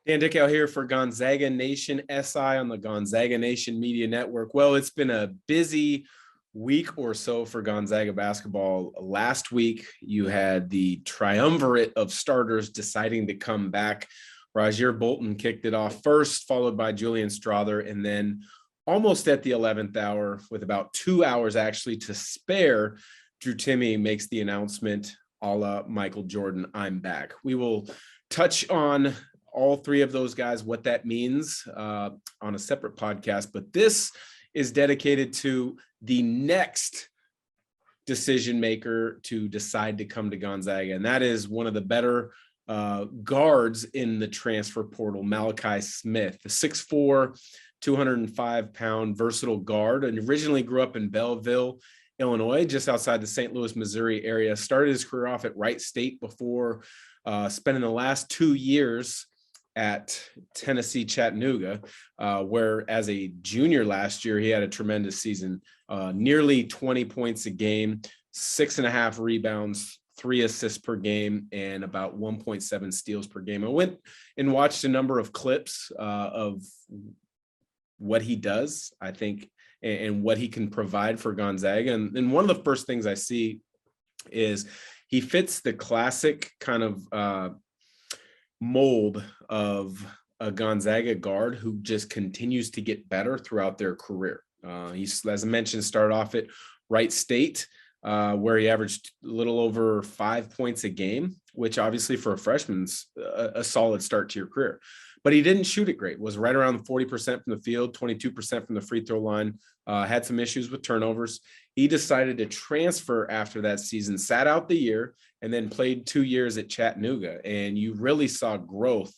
Dan Dickau here for Gonzaga Nation SI on the Gonzaga Nation Media Network. Well, it's been a busy week or so for Gonzaga basketball. Last week, you had the triumvirate of starters deciding to come back. Rajir Bolton kicked it off first, followed by Julian Strother, and then almost at the 11th hour, with about 2 hours actually to spare, Drew Timme makes the announcement, a la Michael Jordan, I'm back. We will touch on all three of those guys, what that means on a separate podcast. But this is dedicated to the next decision maker to decide to come to Gonzaga. And that is one of the better guards in the transfer portal, Malachi Smith, the 6'4", 205-pound versatile guard, and originally grew up in Belleville, Illinois, just outside the St. Louis, Missouri area. Started his career off at Wright State before spending the last 2 years at Tennessee Chattanooga, where as a junior last year, he had a tremendous season, nearly 20 points a game, 6.5 rebounds, 3 assists per game, and about 1.7 steals per game. I went and watched a number of clips of what he does, I think, and what he can provide for Gonzaga. And one of the first things I see is he fits the classic kind of mold of a Gonzaga guard who just continues to get better throughout their career. He's, as I mentioned, started off at Wright State, where he averaged a little over 5 points a game, which obviously for a freshman's a solid start to your career. But he didn't shoot it great, was right around 40% from the field, 22% from the free throw line, had some issues with turnovers. He decided to transfer after that season, sat out the year, and then played 2 years at Chattanooga. And you really saw growth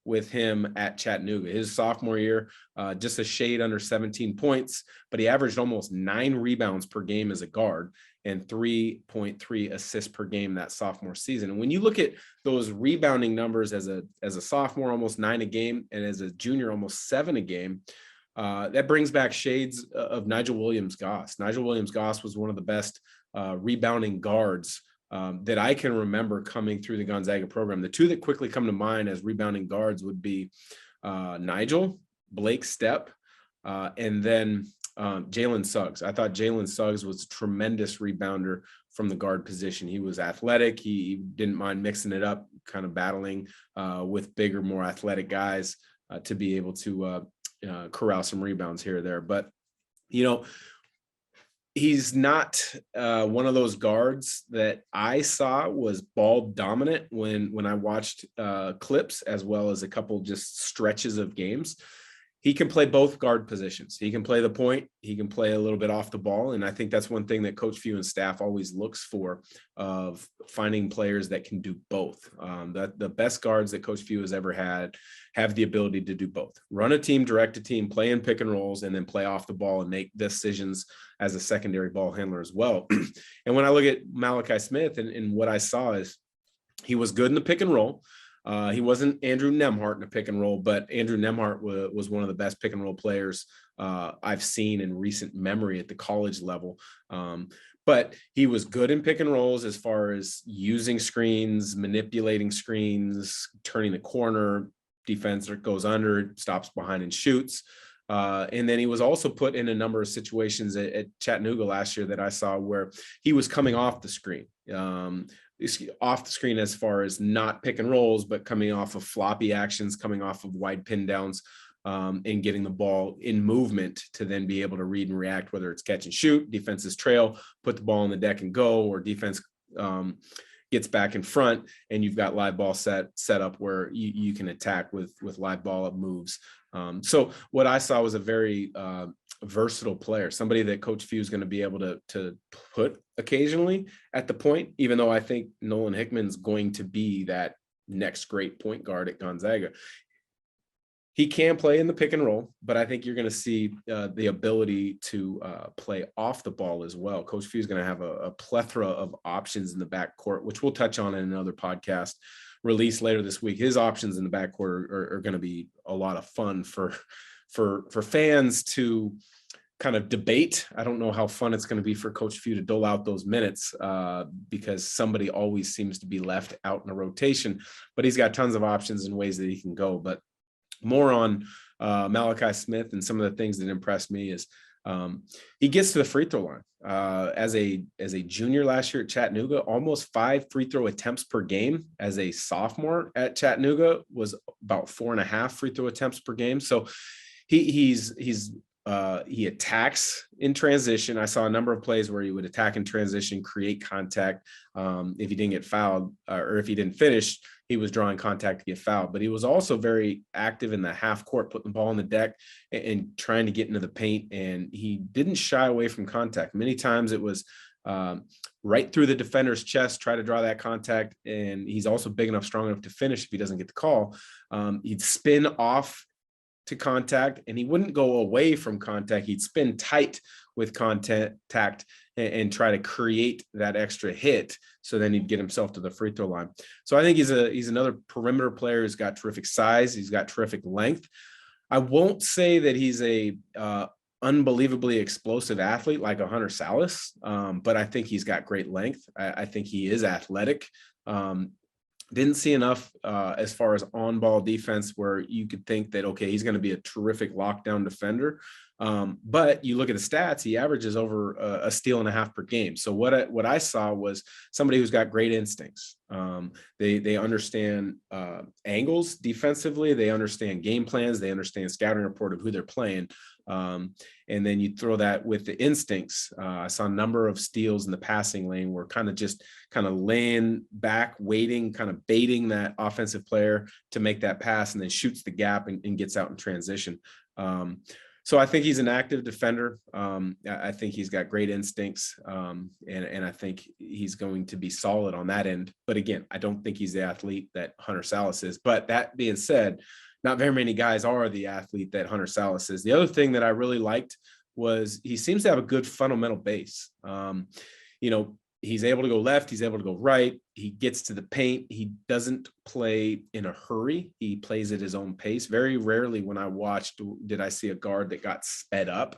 with him at Chattanooga. His sophomore year, just a shade under 17 points, but he averaged almost 9 rebounds per game as a guard and 3.3 assists per game that sophomore season. And when you look at those rebounding numbers as a sophomore, almost 9 a game, and as a junior, almost 7 a game, that brings back shades of Nigel Williams-Goss. Nigel Williams-Goss was one of the best rebounding guards that I can remember coming through the Gonzaga program. The two that quickly come to mind as rebounding guards would be Nigel, Blake Stepp, and then Jalen Suggs. I thought Jalen Suggs was a tremendous rebounder from the guard position. He was athletic. He didn't mind mixing it up, kind of battling with bigger, more athletic guys to be able to corral some rebounds here or there. But, you know, he's not one of those guards that I saw was ball dominant when I watched clips, as well as a couple just stretches of games. He can play both guard positions. He can play the point. He can play a little bit off the ball. And I think that's one thing that Coach Few and staff always looks for, of finding players that can do both. The best guards that Coach Few has ever had have the ability to do both. Run a team, direct a team, play in pick and rolls, and then play off the ball and make decisions as a secondary ball handler as well. And when I look at Malachi Smith and what I saw is he was good in the pick and roll. He wasn't Andrew Nembhard in a pick and roll, but Andrew Nembhard was one of the best pick and roll players I've seen in recent memory at the college level. But he was good in pick and rolls as far as using screens, manipulating screens, turning the corner, defense that goes under, stops behind and shoots. And then he was also put in a number of situations at Chattanooga last year that I saw where he was coming off the screen. Off the screen as far as not pick and rolls, but coming off of floppy actions, coming off of wide pin downs, and getting the ball in movement to then be able to read and react, whether it's catch and shoot, defense's trail, put the ball on the deck and go, or defense gets back in front and you've got live ball set up where you can attack with live ball up moves. So what I saw was a very versatile player, somebody that Coach Few is going to be able to put occasionally at the point, even though I think Nolan Hickman's going to be that next great point guard at Gonzaga. He can play in the pick and roll, but I think you're going to see the ability to play off the ball as well. Coach Few is going to have a plethora of options in the backcourt, which we'll touch on in another podcast released later this week. His options in the backcourt are going to be a lot of fun for fans to kind of debate. I don't know how fun it's going to be for Coach Few to dole out those minutes because somebody always seems to be left out in a rotation, but he's got tons of options and ways that he can go. But more on Malachi Smith, and some of the things that impressed me is he gets to the free throw line. As a junior last year at Chattanooga, almost 5 free throw attempts per game. As a sophomore at Chattanooga, was about 4.5 free throw attempts per game. So he attacks in transition. I saw a number of plays where he would attack in transition, create contact. If he didn't get fouled, or if he didn't finish, he was drawing contact to get fouled. But he was also very active in the half court, putting the ball on the deck and trying to get into the paint. And he didn't shy away from contact. Many times it was right through the defender's chest, try to draw that contact. And he's also big enough, strong enough to finish if he doesn't get the call. He'd spin off to contact, and he wouldn't go away from contact. He'd spin tight with contact and try to create that extra hit. So then he'd get himself to the free throw line. So I think he's another perimeter player who's got terrific size. He's got terrific length. I won't say that he's a unbelievably explosive athlete like a Hunter Salas, but I think he's got great length. I think he is athletic. Didn't see enough as far as on-ball defense where you could think that, okay, he's going to be a terrific lockdown defender. But you look at the stats, he averages over a steal and a half per game. So what I saw was somebody who's got great instincts. They understand angles defensively. They understand game plans. They understand scouting report of who they're playing. And then you throw that with the instincts. I saw a number of steals in the passing lane where kind of laying back, waiting, kind of baiting that offensive player to make that pass, and then shoots the gap and gets out in transition. So I think he's an active defender. I think he's got great instincts, and I think he's going to be solid on that end. But again, I don't think he's the athlete that Hunter Salas is. But that being said, not very many guys are the athlete that Hunter Salas is. The other thing that I really liked was he seems to have a good fundamental base. He's able to go left. He's able to go right. He gets to the paint. He doesn't play in a hurry. He plays at his own pace. Very rarely when I watched did I see a guard that got sped up.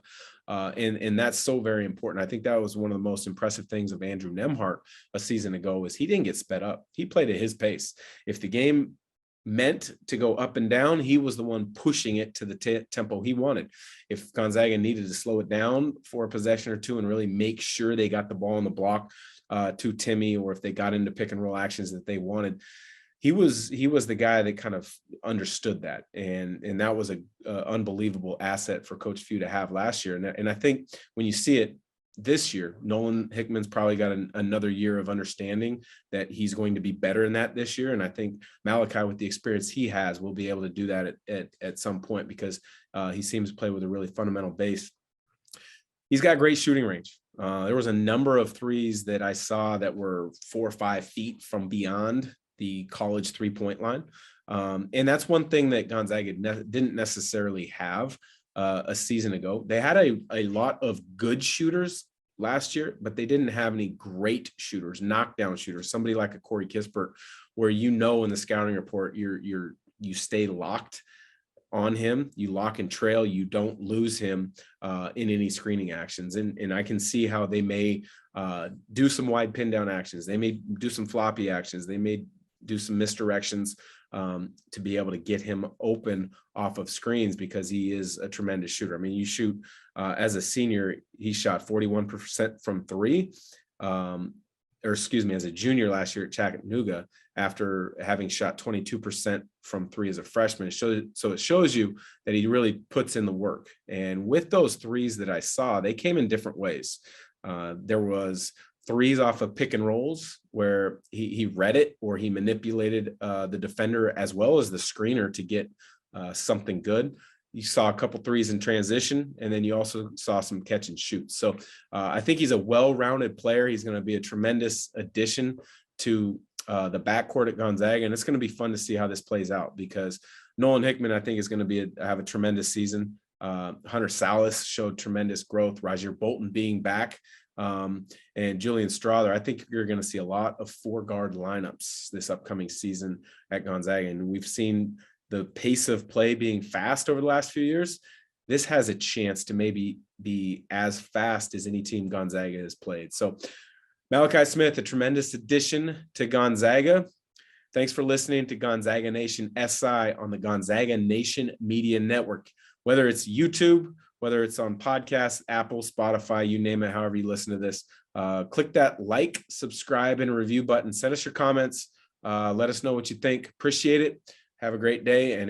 And that's so very important. I think that was one of the most impressive things of Andrew Nembhard a season ago is he didn't get sped up. He played at his pace. If the game meant to go up and down, he was the one pushing it to the tempo he wanted. If Gonzaga needed to slow it down for a possession or two and really make sure they got the ball on the block to Timmy, or if they got into pick and roll actions that they wanted, he was the guy that kind of understood that. And that was a unbelievable asset for Coach Few to have last year. And I think when you see it this year, Nolan Hickman's probably got another year of understanding that he's going to be better in that this year. And I think Malachi, with the experience he has, will be able to do that at some point, because he seems to play with a really fundamental base. He's got great shooting range. There was a number of threes that I saw that were 4 or 5 feet from beyond the college 3-point line. And that's one thing that Gonzaga didn't necessarily have a season ago. They had a lot of good shooters last year, but they didn't have any great shooters, knockdown shooters, somebody like a Corey Kispert, where in the scouting report, you stay locked on him, you lock and trail, you don't lose him in any screening actions. And I can see how they may do some wide pin down actions. They may do some floppy actions. They may do some misdirections to be able to get him open off of screens, because he is a tremendous shooter. I mean, you shoot as a senior, he shot 41% from three, as a junior last year at Chattanooga, after having shot 22% from three as a freshman. So it shows you that he really puts in the work. And with those threes that I saw, they came in different ways. There was threes off of pick and rolls where he read it, or he manipulated the defender as well as the screener to get something good. You saw a couple threes in transition, and then you also saw some catch and shoots. So I think he's a well-rounded player. He's going to be a tremendous addition to the backcourt at Gonzaga, and it's going to be fun to see how this plays out, because Nolan Hickman, I think, is going to have a tremendous season. Hunter Salas showed tremendous growth. Roger Bolton being back, and Julian Strother. I think you're going to see a lot of 4-guard lineups this upcoming season at Gonzaga, and we've seen the pace of play being fast over the last few years. This has a chance to maybe be as fast as any team Gonzaga has played. So Malachi Smith, a tremendous addition to Gonzaga. Thanks for listening to Gonzaga Nation SI on the Gonzaga Nation Media Network. Whether it's YouTube, whether it's on podcasts, Apple, Spotify, you name it, however you listen to this, click that like, subscribe, and review button. Send us your comments. Let us know what you think. Appreciate it. Have a great day. And